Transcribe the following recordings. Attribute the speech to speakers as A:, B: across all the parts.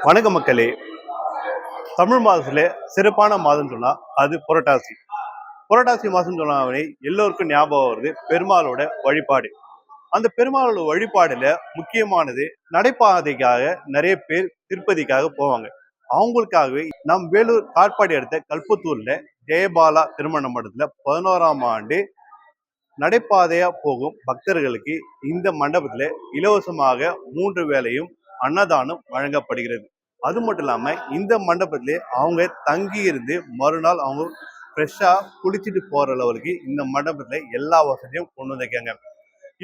A: வணக்க மக்களே. தமிழ் மாதத்துல சிறப்பான மாதம் சொன்னா அது புரட்டாசி. புரட்டாசி மாதம் சொன்னாவே எல்லோருக்கும் ஞாபகம் வருது பெருமாளோட வழிபாடு. அந்த பெருமாளோட வழிபாடுல முக்கியமானது நடைபாதைக்காக நிறைய பேர் திருப்பதிக்காக போவாங்க. அவங்களுக்காகவே நம் வேலூர் காட்பாடி அடுத்த கல்பத்தூர்ல ஜெயபாலா திருமண மண்டபத்துல 11ஆம் ஆண்டு நடைபாதையா போகும் பக்தர்களுக்கு இந்த மண்டபத்துல இலவசமாக 3 வேளையும் அன்னதானம் வழங்கப்படுகிறது. அது மட்டும் இல்லாம இந்த மண்டபத்திலே அவங்க தங்கி இருந்து மறுநாள் அவங்க ஃப்ரெஷ்ஷா குளிச்சுட்டு போற அளவுக்கு இந்த மண்டபத்துல எல்லா வசதியும் கொண்டு வந்திருக்காங்க.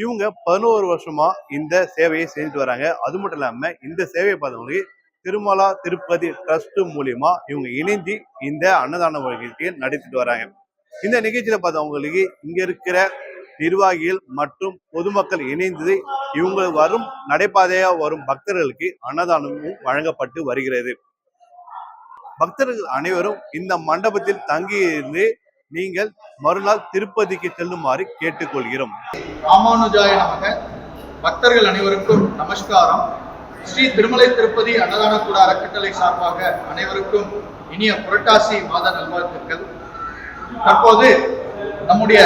A: இவங்க 11 வருஷமா இந்த சேவையை செஞ்சுட்டு வராங்க. அது மட்டும் இல்லாம இந்த சேவையை பார்த்தவங்களுக்கு திருமலா திருப்பதி ட்ரஸ்ட் மூலியமா இவங்க இணைந்து இந்த அன்னதான வழிக்கு நடத்திட்டு வராங்க. இந்த நிகழ்ச்சியில பார்த்தவங்களுக்கு இங்க இருக்கிற நிர்வாகிகள் மற்றும் பொதுமக்கள் இணைந்து இவங்க வரும் நடைபாதையா வரும் பக்தர்களுக்கு அன்னதானமும் வழங்கப்பட்டு வருகிறது. பக்தர்கள் அனைவரும் இந்த மண்டபத்தில் தங்கி இருந்து நீங்கள் மறுநாள் திருப்பதிக்கு செல்லுமாறு கேட்டுக்கொள்கிறோம்.
B: ராமானுஜாய நமக. பக்தர்கள் அனைவருக்கும் நமஸ்காரம். ஸ்ரீ திருமலை திருப்பதி அன்னதான கூட அறக்கட்டளை சார்பாக அனைவருக்கும் இனிய புரட்டாசி மாத நல்வாழ்த்துக்கள். தற்போது நம்முடைய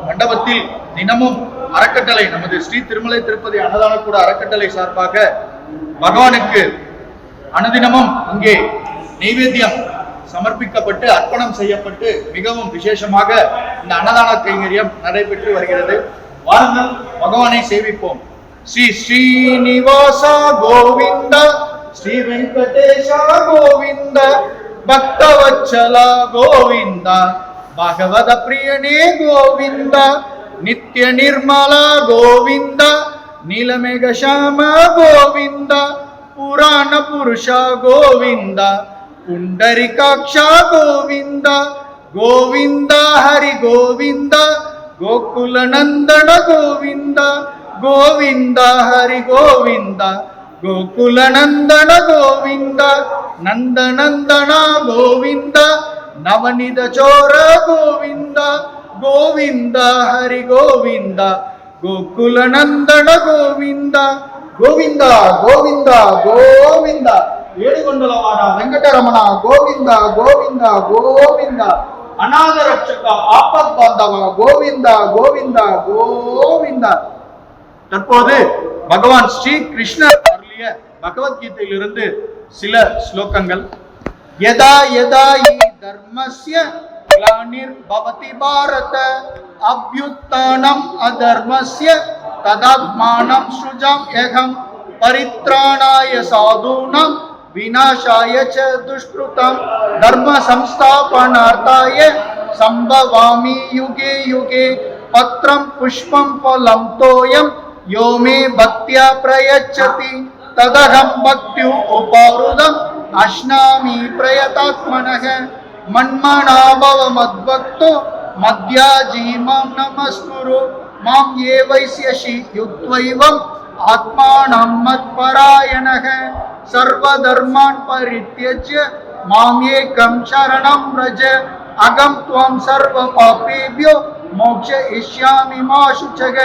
B: மண்டபத்தில் தினமும் அறக்கட்டளை நமது ஸ்ரீ திருமலை திருப்பதி அன்னதான கூட அறக்கட்டளை சார்பாக பகவானுக்கு அனுதினமும் இங்கே நைவேத்தியம் சமர்ப்பிக்கப்பட்டு அர்ப்பணம் செய்யப்பட்டு மிகவும் விசேஷமாக இந்த அன்னதான கைங்கரியம் நடைபெற்று வருகிறது. வாருங்கள் பகவானை சேவிப்போம். ஸ்ரீ ஸ்ரீனிவாசா கோவிந்த, ஸ்ரீ வெங்கடேஷா கோவிந்த, பக்தவச்சலா கோவிந்த, பாகவத பிரியனே கோவிந்த, நித்ய நிர்மலா கோவிந்த, நீலமேக ஷாம கோவிந்த, புராண புருஷா கோவிந்த, புண்டரிகாட்சா கோவிந்த, கோவிந்த ஹரி கோவிந்த, கோகுல நந்தன கோவிந்த, கோவிந்த ஹரி கோவிந்த, கோகுல நந்தன கோவிந்த, நந்தநந்தன கோவிந்த, நவநித சோர கோவிந்த, கோவிந்த ஹரி கோவிந்த, கோகுல நந்தன கோவிந்த, கோவிந்த கோவிந்த கோவிந்த, ஏழுகொண்டலவாட வெங்கடரமண கோவிந்த கோவிந்த கோவிந்த, அநாத ரட்சக ஆபத் பாந்தவ கோவிந்த கோவிந்த கோவிந்த. தற்போது பகவான் ஸ்ரீ கிருஷ்ணர் அருளிய பகவத்கீதையிலிருந்து சில ஸ்லோகங்கள். யதா யதா ஈ தர்மஸ்ய க்ளானிர்பவதி பாரத, அப்யுத்தானம் அதர்மஸ்ய ததாத்மானம் ஸ்ருஜாம்யஹம், பரித்ராணாய சாதூனாம் விநாசாய ச துஷ்கிருதம், தர்ம சம்ஸ்தாபனார்த்தாய சம்பவாமி யுகே யுகே, பத்ரம் புஷ்பம் பலம் தோயம் யோ மே பக்த்யா பிரயச்சதி, ததகம் பக்த்யு உபாருதம் அஷ்னாமி பிரயதாத்மனஹ, மன்மனாபவ மத்பக்தோ மத்யாஜி மாம் நமஸ்குரு, மாம் ஏ வைஸ்யசி யுத்வைவம் ஆத்மானம் மத்பராயணஹ, சர்வதர்மான் பரித்யஜ்ய மாம் ஏகம் சரணம் ரஜ, அகம் த்வம் சர்வ பாபேப்யோ மோக்ஷயிஷ்யாமி மா சுச்சக.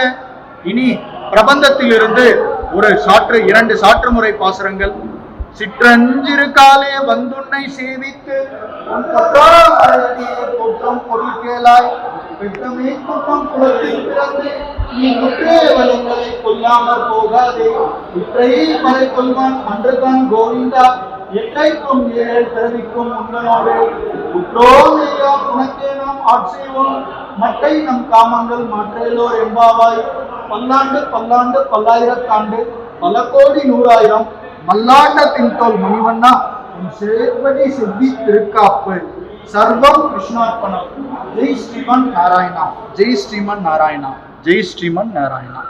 B: இனி பிரபந்தத்திலிருந்து ஒரு சாற்று, 2 சாற்று முறை பாசுரங்கள். சிற்றஞ்சிறு காலே வந்துன்னை சேவித்து உன் குற்றம் பொருள் கேளாய், பெற்றமே குற்றம் குலத்தில் பிறந்து நீ குற்றே வலிங்களை கொல்லாமற் போகாதே, குற்றை மலை கொள்வான் அன்றுதான் கோவிந்தா, எட்டைக்கும் ஏழ் பிறவிக்கும் உங்களோடு குற்றோம் எல்லாம் உனக்கே நாம் ஆட்சேவோம், மட்டை நம் காமங்கள் மாற்றேலோர் எம்பாவாய், பல்லாண்டு பல்லாண்டு பல்லாயிரத்தாண்டு பல கோடி நூறாயிரம் மல்லாண்டத்தின் தோல் மணிவண்ணா உன் சேர்வடி செவ்வி திருக்காப்பு. சர்வம் கிருஷ்ணார்ப்பணம். ஜெய் ஸ்ரீமன் நாராயணா, ஜெய் ஸ்ரீமன் நாராயணா, ஜெய் ஸ்ரீமன் நாராயணா.